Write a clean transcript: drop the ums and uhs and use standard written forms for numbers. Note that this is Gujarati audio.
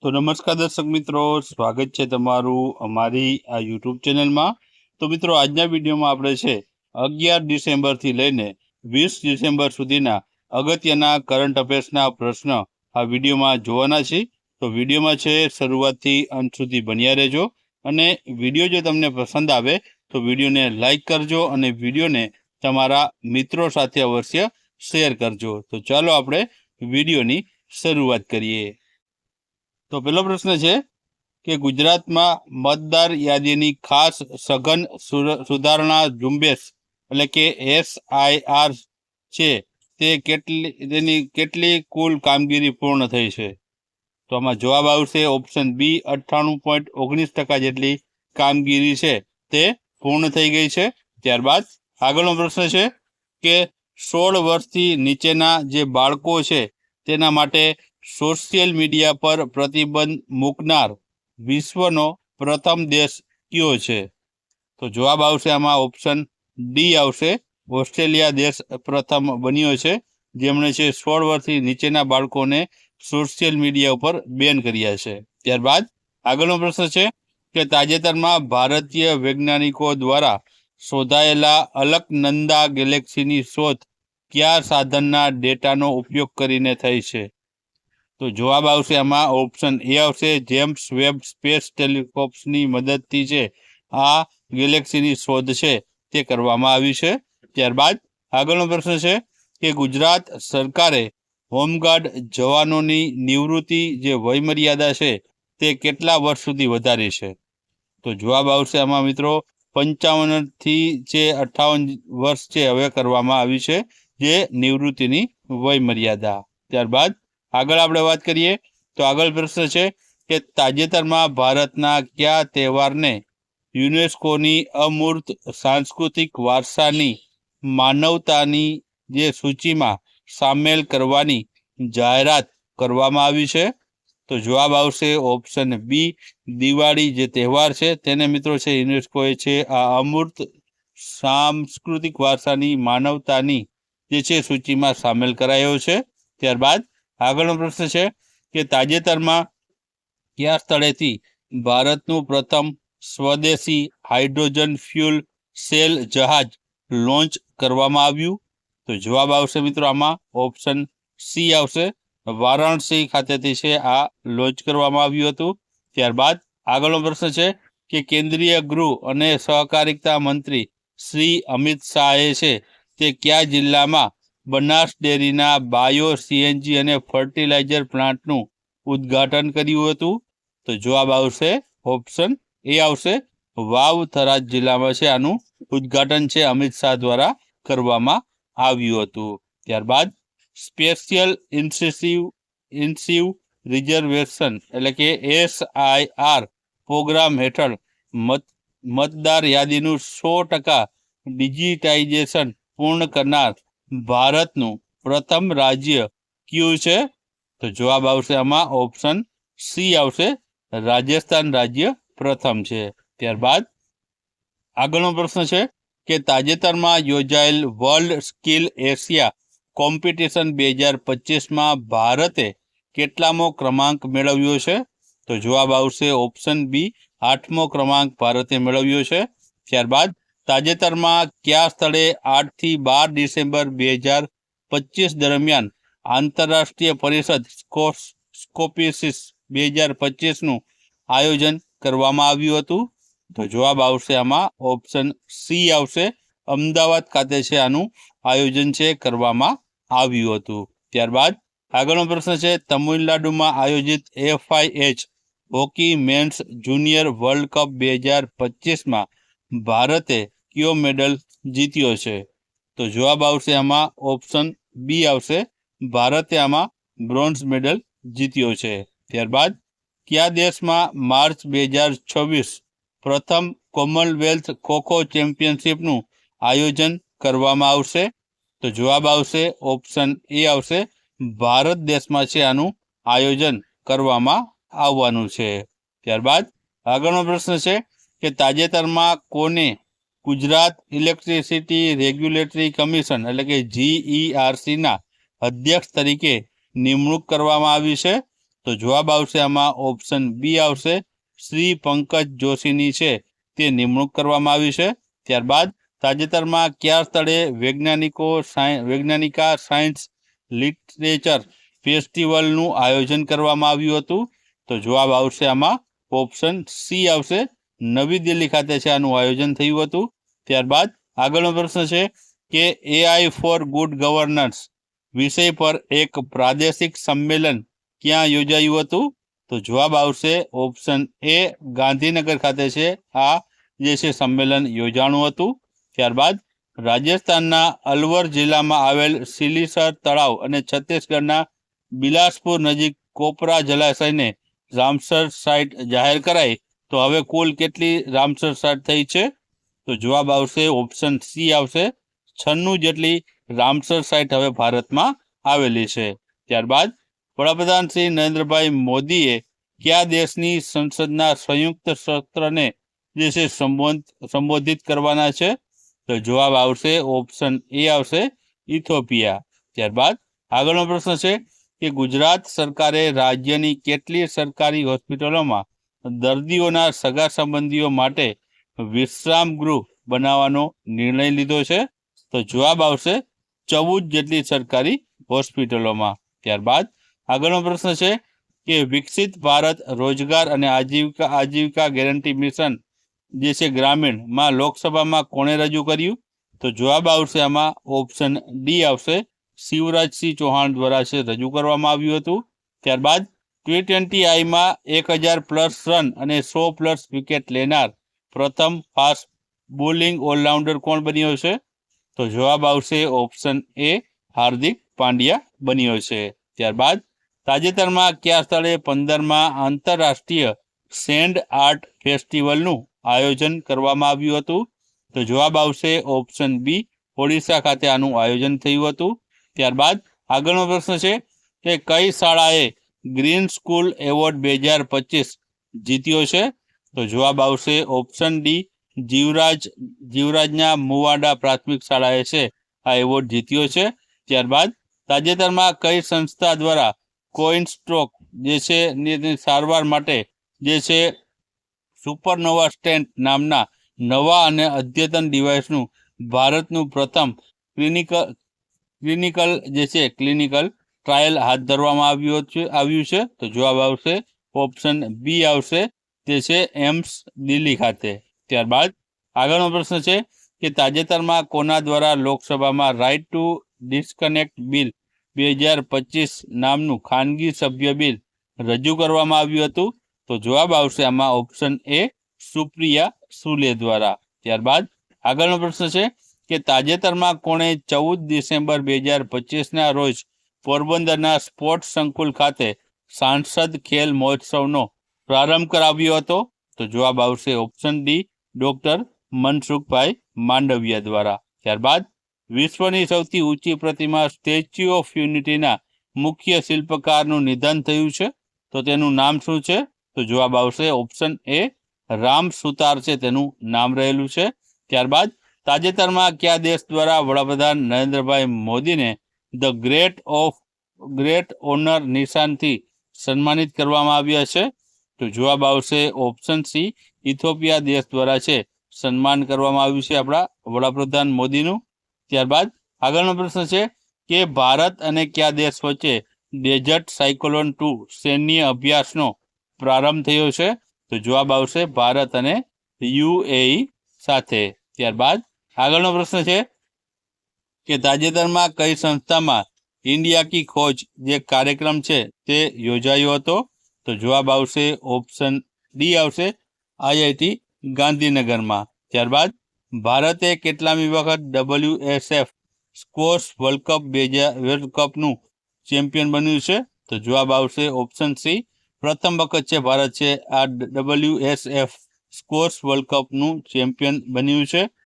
તો નમસ્કાર દર્શક મિત્રો, સ્વાગત છે તમારું અમારી આ યુટ્યુબ ચેનલમાં। તો મિત્રો, આજના વિડીયોમાં આપણે છે 11 ડિસેમ્બરથી લઈને 20 ડિસેમ્બર સુધીના અગત્યના કરંટ અફેર્સના પ્રશ્ન આ વિડીયોમાં જોવાના છે। તો વિડીયોમાં છે શરૂઆતથી અંત સુધી બન્યા રહેજો અને વિડીયો જો તમને પસંદ આવે તો વિડીયોને લાઈક કરજો અને વિડીયોને તમારા મિત્રો સાથે અવશ્ય શેર કરજો। તો ચાલો આપણે વિડીયોની શરૂઆત કરીએ। તો પહેલો પ્રશ્ન છે કે ગુજરાતમાં મતદાર યાદીની ખાસ સઘન સુધારણા ઝુંબેશ એટલે કે SIR છે તે તેની કેટલી કુલ કામગીરી પૂર્ણ થઈ છે? તો આમાં જવાબ આવશે ઓપ્શન બી, 98.19% જેટલી કામગીરી છે તે પૂર્ણ થઈ ગઈ છે। ત્યારબાદ આગળનો પ્રશ્ન છે કે 16 વર્ષથી નીચેના જે બાળકો છે તેના માટે સોશિયલ મીડિયા પર પ્રતિબંધ મૂકનાર વિશ્વનો પ્રથમ દેશ કયો છે? તો જવાબ આવશે આમાં ઓપ્શન ડી આવશે, ઓસ્ટ્રેલિયા દેશ પ્રથમ બન્યો છે, જેમણે છે 16 વર્ષથી નીચેના બાળકોને સોશિયલ મીડિયા ઉપર બેન કર્યા છે। ત્યારબાદ આગળનો પ્રશ્ન છે કે તાજેતરમાં ભારતીય વૈજ્ઞાનિકો દ્વારા શોધાયેલા અલકનંદા ગેલેક્સીની શોધ કયા સાધનના ડેટાનો ઉપયોગ કરીને થઈ છે? તો જવાબ આવશે આમાં ઓપ્શન એ આવશે, જેમ્સ વેબ સ્પેસ ટેલિસ્કોપ્સની મદદથી છે આ ગેલેક્સીની શોધ છે તે કરવામાં આવી છે। ત્યારબાદ આગળનો પ્રશ્ન છે કે ગુજરાત સરકારે હોમગાર્ડ જવાનોની નિવૃત્તિ જે વયમર્યાદા છે તે કેટલા વર્ષ સુધી વધારી છે? તો જવાબ આવશે આમાં મિત્રો 55થી 58 વર્ષ છે હવે કરવામાં આવી છે જે નિવૃત્તિની વયમર્યાદા। ત્યારબાદ આગળ આપણે વાત કરીએ તો આગળ પ્રશ્ન છે કે તાજેતરમાં ભારતના કયા તહેવારને યુનેસ્કોની અમૂર્ત સાંસ્કૃતિક વારસાની માનવતાની જે સૂચિમાં સામેલ કરવાની જાહેરાત કરવામાં આવી છે? તો જવાબ આવશે ઓપ્શન બી, દિવાળી જે તહેવાર છે તેને મિત્રો છે યુનેસ્કોએ છે આ અમૂર્ત સાંસ્કૃતિક વારસાની માનવતાની જે છે સૂચિમાં સામેલ કરાયો છે। ત્યારબાદ આગળનો પ્રશ્ન છે કે તાજેતરમાં કયા સ્થળેથી ભારતનું પ્રથમ સ્વદેશી હાઇડ્રોજન ફ્યુલ સેલ જહાજ લોન્ચ કરવામાં આવ્યું? તો જવાબ આવશે મિત્રો આમાં ઓપ્શન સી આવશે, વારાણસી ખાતેથી છે આ લોન્ચ કરવામાં આવ્યું હતું। ત્યારબાદ આગળનો પ્રશ્ન છે કે કેન્દ્રીય ગૃહ અને સહકારિતા મંત્રી શ્રી અમિત શાહે છે તે કયા જિલ્લામાં બનાસ ડેરીના બાયો CNG અને ફર્ટિલાઇઝર પ્લાન્ટનું ઉદ્ઘાટન કર્યું હતું? તો જવાબ આવશે ઓપ્શન એ આવશે, વાવ થરાદ જિલ્લામાં છે આનું ઉદ્ઘાટન છે અમિત શાહ દ્વારા કરવામાં આવ્યું હતું। ત્યારબાદ સ્પેશિયલ ઇન્ટેન્સિવ રિઝર્વેશન એટલે કે SIR પ્રોગ્રામ હેઠળ મતદાર યાદીનું 100% ડિજિટાઇઝેશન પૂર્ણ કરનાર ભારતનું પ્રથમ રાજ્ય કયું છે? તો જવાબ આવશે આમાં ઓપ્શન સી આવશે, રાજસ્થાન રાજ્ય પ્રથમ છે। ત્યારબાદ આગળનો પ્રશ્ન છે કે તાજેતરમાં યોજાયેલ વર્લ્ડ સ્કિલ એશિયા કોમ્પિટિશન 2025માં ભારતે કેટલામો ક્રમાંક મેળવ્યો છે? તો જવાબ આવશે ઓપ્શન બી, 8મો ક્રમાંક ભારતે મેળવ્યો છે। ત્યારબાદ તાજેતરમાં કયા સ્થળે 8થી 12 ડિસેમ્બર 2025 દરમિયાન આંતરરાષ્ટ્રીય પરિષદ સ્કોપિસિસ 2025નું આયોજન કરવામાં આવ્યું હતું? તો જવાબ આવશે આમાં ઓપ્શન સી આવશે, અમદાવાદ ખાતે છે આનું આયોજન છે કરવામાં આવ્યું હતું। ત્યારબાદ આગળનો પ્રશ્ન છે તમિલનાડુમાં આયોજિત FIH hockey men's junior world cup 2025માં ભારતે કયો મેડલ જીત્યો છે? તો જવાબ આવશે આમાં ઓપ્શન બી આવશે, ભારતે આમાં બ્રોન્ઝ મેડલ જીત્યો છે। ત્યારબાદ કયા દેશમાં માર્ચ 2026 પ્રથમ કોમનવેલ્થ ખોખો ચેમ્પિયનશિપનું આયોજન કરવામાં આવશે? તો જવાબ આવશે ઓપ્શન એ આવશે, ભારત દેશમાં છે આનું આયોજન કરવામાં આવવાનું છે। ત્યારબાદ આગળનો પ્રશ્ન છે કે તાજેતરમાં કોને ગુજરાત ઇલેક્ટ્રિસિટી રેગ્યુલેટરી કમિશન એટલે કે GERCના અધ્યક્ષ તરીકે નિમણૂક કરવામાં આવી છે? તો જવાબ આવશે આમાં ઓપ્શન બી આવશે, શ્રી પંકજ જોશીની છે તે નિમણૂક કરવામાં આવી છે. ત્યારબાદ તાજેતરમાં કયા સ્થળે વૈજ્ઞાનિકા સાયન્સ લિટરેચર ફેસ્ટિવલનું આયોજન કરવામાં આવ્યું હતું? તો જવાબ આવશે આમાં ઓપ્શન સી આવશે, નવી દિલ્હી ખાતે છે આનું આયોજન થયું હતું. ત્યારબાદ આગળનો પ્રશ્ન છે કે એઆઈ ફોર ગુડ ગવર્નન્સ વિષય પર એક પ્રાદેશિક સંમેલન ક્યાં યોજાયું હતું? તો જવાબ આવશે ઓપ્શન એ, ગાંધીનગર ખાતે છે આ જે છે સંમેલન યોજાણું હતું. ત્યારબાદ રાજસ્થાનના અલવર જિલ્લામાં આવેલ સિલીસર તળાવ અને છત્તીસગઢના બિલાસપુર નજીક કોપરા જલાશયને રામસર સાઇટ જાહેર કરાઈ, તો હવે કુલ કેટલી રામસર સાઇટ થઈ છે? તો જવાબ આવશે ઓપ્શન સી આવશે, 96 જેટલી રામસર સાઇટ હવે ભારતમાં આવેલી છે. ત્યારબાદ વડાપ્રધાન શ્રી નરેન્દ્રભાઈ મોદીએ કયા દેશની સંસદના સંયુક્ત સત્રને જે છે સંબોધિત કરવાના છે? તો જવાબ આવશે ઓપ્શન એ આવશે, ઇથોપિયા. ત્યારબાદ આગળનો પ્રશ્ન છે કે ગુજરાત સરકારે રાજ્યની કેટલી સરકારી હોસ્પિટલોમાં દર્દીઓના સગા સંબંધીઓ માટે વિશ્રામ ગૃહ બનાવવાનો નિર્ણય લીધો છે? તો જવાબ આવશે 14 જેટલી સરકારી હોસ્પિટલોમાં. ત્યારબાદ આગળનો પ્રશ્ન છે કે વિકસિત ભારત રોજગાર અને આજીવિકા ગેરંટી મિશન જે છે ગ્રામીણમાં લોકસભામાં કોણે રજૂ કર્યું? તો જવાબ આવશે આમાં ઓપ્શન ડી આવશે, શિવરાજસિંહ ચૌહાણ દ્વારા છે રજૂ કરવામાં આવ્યું હતું. ત્યારબાદ T20Iમાં 1000+ રન અને 100+ વિકેટ લેનાર પ્રથમ ફાસ્ટ બોલિંગ ઓલરાઉન્ડર કોણ બન્યો છે? તો જવાબ આવશે ઓપ્શન એ, હાર્દિક પાંડ્યા બન્યો છે. ત્યારબાદ તાજેતરમાં કયા સ્થળે 15મા આંતરરાષ્ટ્રીય સેન્ડ આર્ટ ફેસ્ટિવલનું આયોજન કરવામાં આવ્યું હતું? તો જવાબ આવશે ઓપ્શન બી, ઓડિશા ખાતે આનું આયોજન થયું હતું. ત્યારબાદ આગળનો પ્રશ્ન છે કે કઈ શાળાએ ગ્રીન સ્કૂલ એવોર્ડ 2025 જીત્યો છે? તો જવાબ આવશે ઓપ્શન ડી, જીવરાજના મુવાડા પ્રાથમિક શાળાએ છે આ એવોર્ડ જીત્યો છે. ત્યારબાદ તાજેતરમાં કઈ સંસ્થા દ્વારા કોઇન સ્ટ્રોક જે છે ની સારવાર માટે જે છે સુપરનોવા સ્ટેન્ટ નામના નવા અને અદ્યતન ડિવાઇસનું ભારતનું પ્રથમ ક્લિનિકલ ટ્રાયલ હાથ ધરવામાં આવ્યું છે? તો જવાબ આવશે ઓપ્શન બી આવશે, તે છે એમ્સ દિલ્હી ખાતે. ત્યારબાદ આગળનો પ્રશ્ન છે કે તાજેતરમાં કોના દ્વારા લોકસભામાં રાઇટ ટુ ડિસ્કનેક્ટ બિલ 2025 નામનું ખાનગી સભ્ય બિલ રજૂ કરવામાં આવ્યું હતું? તો જવાબ આવશે આમાં ઓપ્શન એ, સુપ્રિયા સુલે દ્વારા. ત્યારબાદ આગળનો પ્રશ્ન છે કે તાજેતરમાં કોણે 14 ડિસેમ્બર 2025ના રોજ પોરબંદરના સ્પોર્ટ્સ સંકુલ ખાતે સાંસદ ખેલ મહોત્સવનો પ્રારંભ કરાવ્યો હતો? તો જવાબ આવશે option D, doctor Mansukhbhai Mandaviya દ્વારા. ત્યારબાદ વિશ્વની સૌથી ઊંચી પ્રતિમા સ્ટેચ્યુ ઓફ યુનિટીના મુખ્ય શિલ્પકારનું નિધન થયું છે, તો તેનું નામ શું છે? તો જવાબ આવશે ઓપ્શન એ, રામ સુતાર છે તેનું નામ રહેલું છે. ત્યારબાદ તાજેતરમાં કયા દેશ દ્વારા વડાપ્રધાન નરેન્દ્રભાઈ મોદીને ધ ગ્રેટ ઓનર નિશાનથી સન્માનિત કરવામાં આવ્યા છે? તો જવાબ આવશે ઓપ્શન સી, ઇથોપિયા દેશ દ્વારા છે સન્માન કરવામાં આવ્યું છે આપણા વડાપ્રધાન મોદીનું. ત્યારબાદ આગળનો પ્રશ્ન છે કે ભારત અને કયા દેશ વચ્ચે ડેઝર્ટ સાયક્લોન 2 સૈન્ય અભ્યાસનો પ્રારંભ થયો છે? તો જવાબ આવશે ભારત અને UAE સાથે. ત્યારબાદ આગળનો પ્રશ્ન છે કે તાજેતરમાં કઈ સંસ્થામાં ઇન્ડિયા કી ખોજ જે કાર્યક્રમ છે તે યોજાયો હતો? તો જવાબ આવશે ઓપ્શન ડી આવશે, IIT ગાંધીનગરમાં. ત્યારબાદ ભારતે કેટલામી વખત WSF સ્ક્વોશ વર્લ્ડ કપનું ચેમ્પિયન બન્યું છે? તો જવાબ આવશે ઓપ્શન સી, પ્રથમ વખત છે ભારત છે આ WSF સ્ક્વોશ વર્લ્ડ કપનું ચેમ્પિયન બન્યું છે.